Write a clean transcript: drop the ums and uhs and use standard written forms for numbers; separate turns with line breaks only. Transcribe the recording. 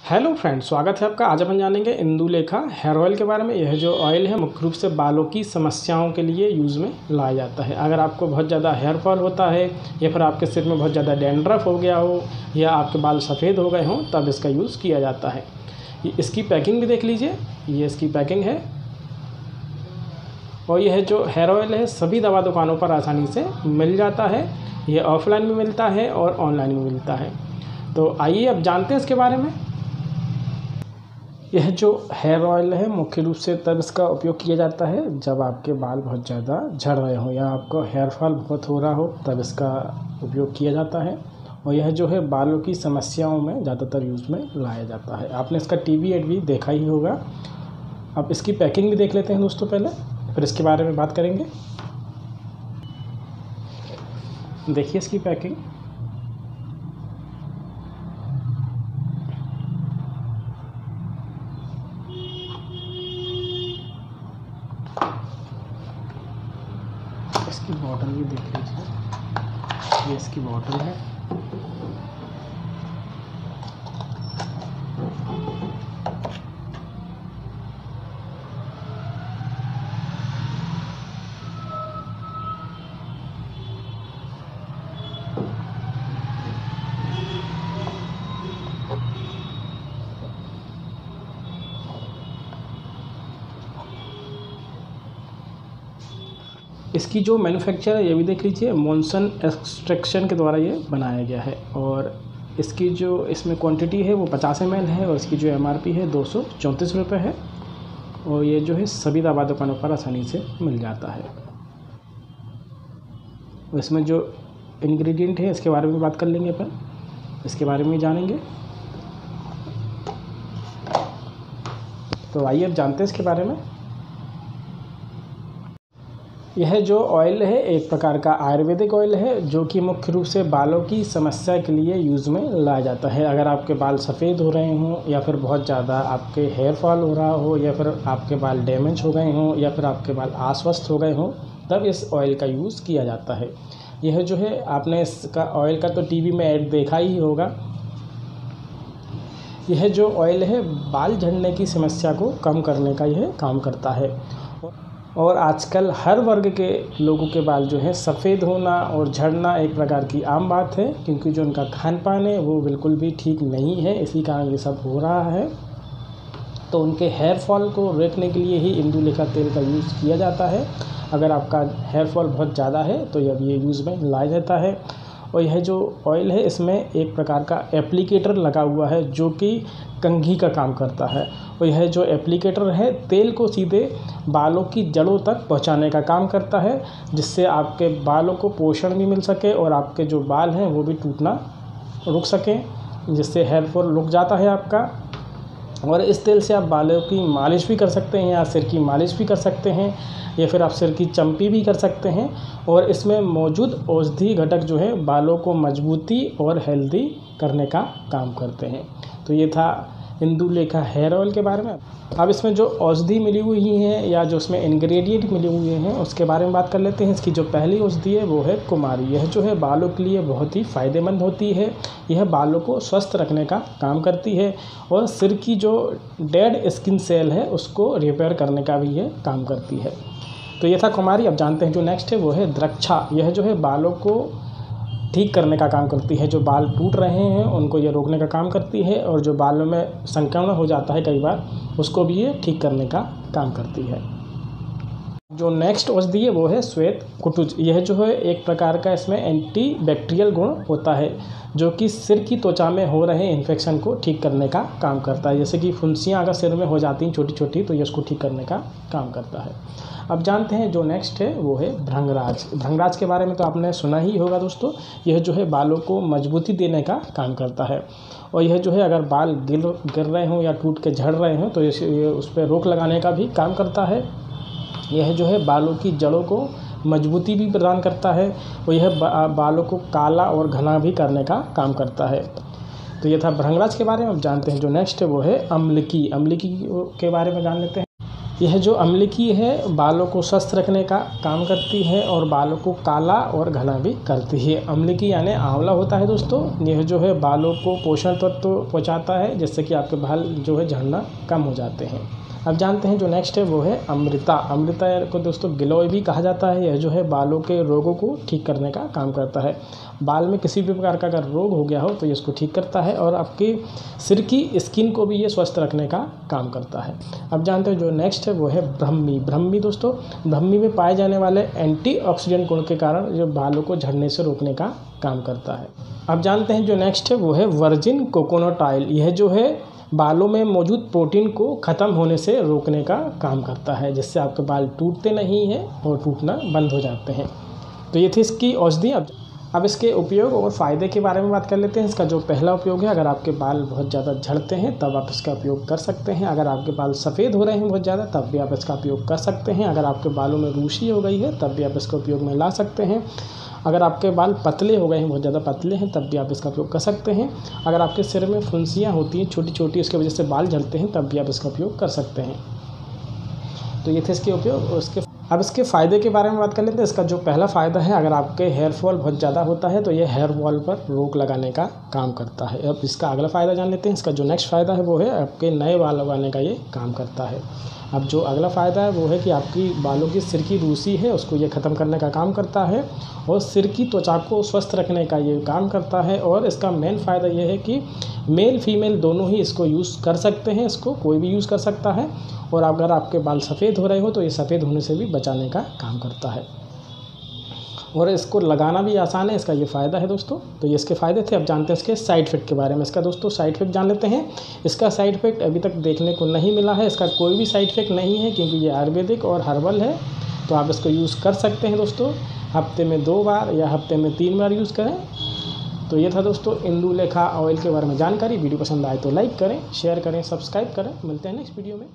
Hello friends, स्वागत है आपका। आज अपन जानेंगे इंदुलेखा हेयर ऑयल के बारे में। यह जो ऑयल है मुख्य रूप से बालों की समस्याओं के लिए यूज़ में लाया जाता है। अगर आपको बहुत ज़्यादा हेयर फॉल होता है या फिर आपके सिर में बहुत ज़्यादा डैंड्रफ हो गया हो या आपके बाल सफ़ेद हो गए हों, तब इसका यूज़ किया जाता है। इसकी पैकिंग भी देख लीजिए, ये इसकी पैकिंग है। और यह जो हेयर ऑयल है सभी दवा दुकानों पर आसानी से मिल जाता है। यह ऑफलाइन भी मिलता है और ऑनलाइन भी मिलता है। तो आइए अब जानते हैं इसके बारे में। यह जो हेयर ऑयल है मुख्य रूप से तब इसका उपयोग किया जाता है जब आपके बाल बहुत ज़्यादा झड़ रहे हों या आपको हेयर फॉल बहुत हो रहा हो, तब इसका उपयोग किया जाता है। और यह जो है बालों की समस्याओं में ज़्यादातर यूज़ में लाया जाता है। आपने इसका टीवी एड भी देखा ही होगा। अब इसकी पैकिंग भी देख लेते हैं दोस्तों पहले, फिर इसके बारे में बात करेंगे। देखिए इसकी पैकिंग। इसकी बॉटल भी देख लीजिए, ये इसकी बॉटल है। इसकी जो मैन्युफैक्चर है ये भी देख लीजिए, मॉन्सन एक्सट्रैक्शन के द्वारा ये बनाया गया है। और इसकी जो इसमें क्वांटिटी है वो 50 ml है और इसकी जो MRP है 234 रुपये है। और ये जो है सभी दवा दुकानों पर आसानी से मिल जाता है। इसमें जो इंग्रेडिएंट है इसके बारे में बात कर लेंगे अपन, इसके बारे में जानेंगे। तो आइए अब जानते हैं इसके बारे में। यह जो ऑयल है एक प्रकार का आयुर्वेदिक ऑयल है जो कि मुख्य रूप से बालों की समस्या के लिए यूज़ में लाया जाता है। अगर आपके बाल सफ़ेद हो रहे हों या फिर बहुत ज़्यादा आपके हेयर फॉल हो रहा हो या फिर आपके बाल डैमेज हो गए हों या फिर आपके बाल अस्वस्थ हो गए हों, तब इस ऑयल का यूज़ किया जाता है। यह जो है आपने इसका ऑयल का तो टीवी में ऐड देखा ही होगा। यह जो ऑयल है बाल झड़ने की समस्या को कम करने का यह काम करता है। और आजकल हर वर्ग के लोगों के बाल जो है सफ़ेद होना और झड़ना एक प्रकार की आम बात है, क्योंकि जो उनका खान पान है वो बिल्कुल भी ठीक नहीं है, इसी कारण ये सब हो रहा है। तो उनके हेयर फॉल को रोकने के लिए ही इंदुलेखा तेल का यूज़ किया जाता है। अगर आपका हेयर फॉल बहुत ज़्यादा है तो अब ये यूज़ में लाया जाता है। और यह जो ऑयल है इसमें एक प्रकार का एप्लीकेटर लगा हुआ है जो कि कंघी का काम करता है। और यह जो एप्लीकेटर है तेल को सीधे बालों की जड़ों तक पहुंचाने का काम करता है, जिससे आपके बालों को पोषण भी मिल सके और आपके जो बाल हैं वो भी टूटना रुक सकें, जिससे हेयर फॉल रुक जाता है आपका। और इस तेल से आप बालों की मालिश भी कर सकते हैं या सिर की मालिश भी कर सकते हैं या फिर आप सिर की चंपी भी कर सकते हैं। और इसमें मौजूद औषधि घटक जो है बालों को मजबूती और हेल्दी करने का काम करते हैं। तो ये था इंदुलेखा हेयर ऑयल के बारे में। अब इसमें जो औषधि मिली हुई है या जो इसमें इंग्रेडिएंट मिले हुए हैं उसके बारे में बात कर लेते हैं। इसकी जो पहली औषधि है वो है कुमारी। यह जो है बालों के लिए बहुत ही फ़ायदेमंद होती है। यह बालों को स्वस्थ रखने का काम करती है और सिर की जो डेड स्किन सेल है उसको रिपेयर करने का भी ये काम करती है। तो ये था कुमारी। अब जानते हैं जो नेक्स्ट है वो है द्रक्षा। यह जो है बालों को ठीक करने का काम करती है। जो बाल टूट रहे हैं उनको ये रोकने का काम करती है और जो बालों में संक्रमण हो जाता है कई बार उसको भी ये ठीक करने का काम करती है। जो नेक्स्ट औषधि है वो है श्वेत कुटुज। यह जो है एक प्रकार का इसमें एंटी बैक्टीरियल गुण होता है जो कि सिर की त्वचा में हो रहे इन्फेक्शन को ठीक करने का काम करता है। जैसे कि फुंसियाँ अगर सिर में हो जाती हैं छोटी छोटी, तो ये इसको ठीक करने का काम करता है। अब जानते हैं जो नेक्स्ट है वो है भृंगराज। भृंगराज के बारे में तो आपने सुना ही होगा दोस्तों। यह जो है बालों को मजबूती देने का काम करता है। और यह जो है अगर बाल गिर रहे हों या टूट के झड़ रहे हों तो ये उस पर रोक लगाने का भी काम करता है। यह जो है बालों की जड़ों को मजबूती भी प्रदान करता है और यह बालों को काला और घना भी करने का काम करता है। तो ये था भृंगराज के बारे में। अब जानते हैं जो नेक्स्ट है वो है अम्लकी। अम्लकी के बारे में जान लेते हैं। यह जो अम्लकी है बालों को स्वस्थ रखने का काम करती है और बालों को काला और घना भी करती है। अम्लकी यानी आंवला होता है दोस्तों, यह जो है बालों को पोषण तत्व पहुँचाता है, जिससे कि आपके बाल जो है झड़ना कम हो जाते हैं। अब जानते हैं जो नेक्स्ट है वो है अमृता। अमृता को दोस्तों गिलोय भी कहा जाता है। यह जो है बालों के रोगों को ठीक करने का काम करता है। बाल में किसी भी प्रकार का अगर रोग हो गया हो तो ये इसको ठीक करता है और आपके सिर की स्किन को भी ये स्वस्थ रखने का काम करता है। अब जानते हैं जो नेक्स्ट है वो है ब्रह्मी। ब्रह्मी दोस्तों, ब्रह्मी में पाए जाने वाले एंटीऑक्सीडेंट गुण के कारण जो बालों को झड़ने से रोकने का काम करता है। अब जानते हैं जो नेक्स्ट है वो है वर्जिन कोकोनट ऑयल। यह जो है बालों में मौजूद प्रोटीन को ख़त्म होने से रोकने का काम करता है, जिससे आपके बाल टूटते नहीं हैं और टूटना बंद हो जाते हैं। तो ये थी इसकी औषधि। अब इसके उपयोग और फ़ायदे के बारे में बात कर लेते हैं। इसका जो पहला उपयोग है, अगर आपके बाल बहुत ज़्यादा झड़ते हैं तब आप इसका उपयोग कर सकते हैं। अगर आपके बाल सफ़ेद हो रहे हैं बहुत ज़्यादा तब भी आप इसका उपयोग कर सकते हैं। अगर आपके बालों में रूसी हो गई है तब भी आप इसका उपयोग में ला सकते हैं। अगर आपके बाल पतले हो गए हैं, बहुत ज़्यादा पतले हैं, तब भी आप इसका उपयोग कर सकते हैं। अगर आपके सिर में फुंसियाँ होती हैं छोटी छोटी, उसकी वजह से बाल झड़ते हैं, तब भी आप इसका उपयोग कर सकते हैं। तो ये थे इसके उपयोग। अब इसके फ़ायदे के बारे में बात कर लेते हैं। इसका जो पहला फ़ायदा है, अगर आपके हेयर फॉल बहुत ज़्यादा होता है तो ये हेयर फॉल पर रोक लगाने का काम करता है। अब इसका अगला फ़ायदा जान लेते हैं। इसका जो नेक्स्ट फ़ायदा है वो है आपके नए बाल लगाने का ये काम करता है। अब जो अगला फ़ायदा है वो है कि आपकी बालों की सिर की रूसी है उसको ये ख़त्म करने का काम करता है और सिर की त्वचा को स्वस्थ रखने का ये काम करता है। और इसका मेन फ़ायदा ये है कि मेल फीमेल दोनों ही इसको यूज़ कर सकते हैं, इसको कोई भी यूज़ कर सकता है। और अगर आपके बाल सफ़ेद हो रहे हो तो ये सफ़ेद होने से भी बचाने का काम करता है और इसको लगाना भी आसान है। इसका ये फ़ायदा है दोस्तों। तो ये इसके फ़ायदे थे। अब जानते हैं इसके साइड इफ़ेक्ट के बारे में। इसका दोस्तों साइड इफ़ेक्ट जान लेते हैं। इसका साइड इफ़ेक्ट अभी तक देखने को नहीं मिला है। इसका कोई भी साइड इफ़ेक्ट नहीं है क्योंकि ये आयुर्वेदिक और हर्बल है। तो आप इसको यूज़ कर सकते हैं दोस्तों। हफ्ते में 2 बार या हफ्ते में 3 बार यूज़ करें। तो ये था दोस्तों इंदुलेखा ऑयल के बारे में जानकारी। वीडियो पसंद आए तो लाइक करें, शेयर करें, सब्सक्राइब करें। मिलते हैं नेक्स्ट वीडियो में।